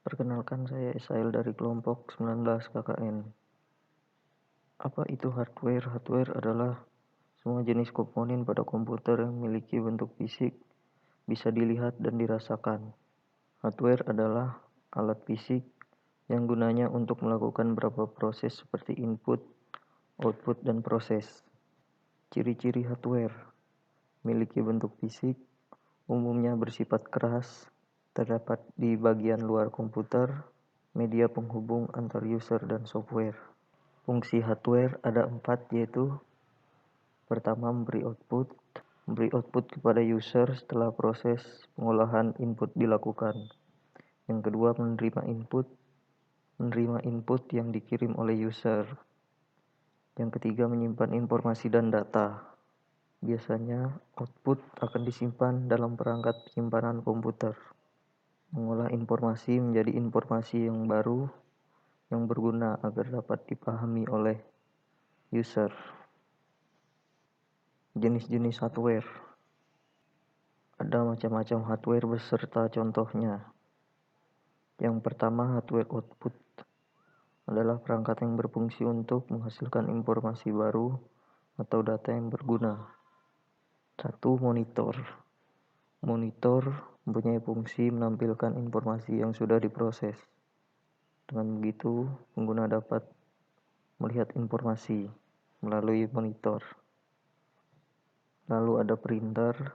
Perkenalkan, saya Isail dari kelompok 19 KKN. Apa itu hardware? Hardware adalah semua jenis komponen pada komputer yang memiliki bentuk fisik, bisa dilihat dan dirasakan. Hardware adalah alat fisik yang gunanya untuk melakukan beberapa proses seperti input, output, dan proses. Ciri-ciri hardware: memiliki bentuk fisik, umumnya bersifat keras, terdapat di bagian luar komputer, media penghubung antar user dan software. Fungsi hardware ada 4, yaitu pertama, memberi output kepada user setelah proses pengolahan input dilakukan. Yang kedua, menerima input yang dikirim oleh user. Yang ketiga, menyimpan informasi dan data. Biasanya output akan disimpan dalam perangkat penyimpanan komputer. Mengolah informasi menjadi informasi yang baru yang berguna agar dapat dipahami oleh user. Jenis-jenis hardware. Ada macam-macam hardware beserta contohnya. Yang pertama, hardware output adalah perangkat yang berfungsi untuk menghasilkan informasi baru atau data yang berguna. 1. Monitor. Monitor mempunyai fungsi menampilkan informasi yang sudah diproses. Dengan begitu, pengguna dapat melihat informasi melalui monitor. Lalu ada printer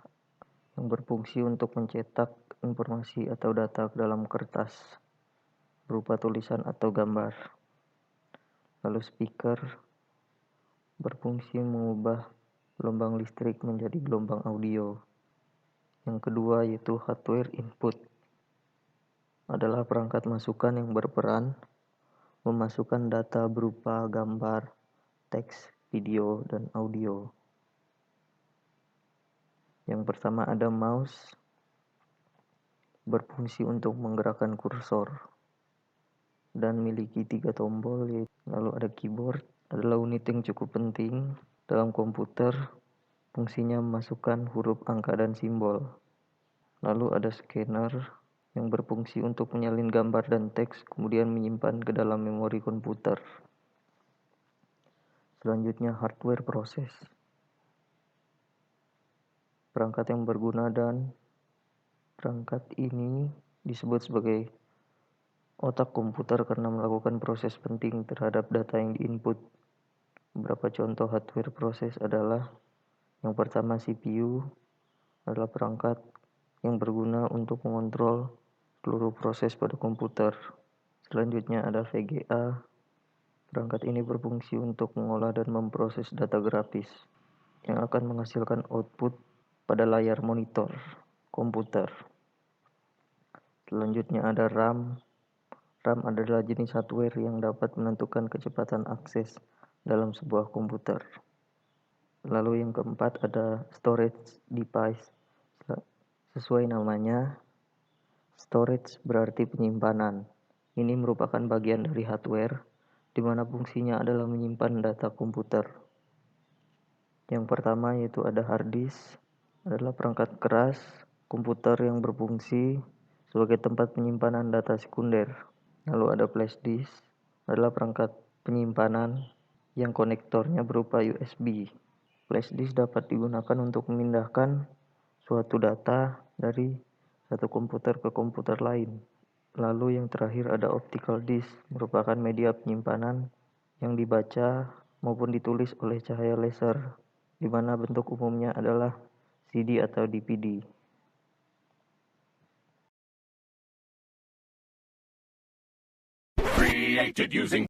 yang berfungsi untuk mencetak informasi atau data ke dalam kertas berupa tulisan atau gambar. Lalu speaker berfungsi mengubah gelombang listrik menjadi gelombang audio. Yang kedua, yaitu hardware input, adalah perangkat masukan yang berperan memasukkan data berupa gambar, teks, video, dan audio. Yang pertama ada mouse, berfungsi untuk menggerakkan kursor dan memiliki 3 tombol. Lalu ada keyboard, adalah unit yang cukup penting dalam komputer, fungsinya memasukkan huruf, angka, dan simbol. Lalu ada scanner yang berfungsi untuk menyalin gambar dan teks, kemudian menyimpan ke dalam memori komputer. Selanjutnya hardware proses, perangkat yang berguna, dan perangkat ini disebut sebagai otak komputer karena melakukan proses penting terhadap data yang diinput. Beberapa contoh hardware proses adalah: yang pertama, CPU adalah perangkat yang berguna untuk mengontrol seluruh proses pada komputer. Selanjutnya ada VGA. Perangkat ini berfungsi untuk mengolah dan memproses data grafis yang akan menghasilkan output pada layar monitor komputer. Selanjutnya ada RAM. RAM adalah jenis hardware yang dapat menentukan kecepatan akses dalam sebuah komputer. Lalu yang keempat ada storage device. Sesuai namanya, storage berarti penyimpanan. Ini merupakan bagian dari hardware, di mana fungsinya adalah menyimpan data komputer. Yang pertama yaitu ada hard disk, adalah perangkat keras komputer yang berfungsi sebagai tempat penyimpanan data sekunder. Lalu ada flash disk, adalah perangkat penyimpanan yang konektornya berupa USB. Flash disk dapat digunakan untuk memindahkan suatu data dari satu komputer ke komputer lain. Lalu yang terakhir ada optical disk, merupakan media penyimpanan yang dibaca maupun ditulis oleh cahaya laser, di mana bentuk umumnya adalah CD atau DVD. Created using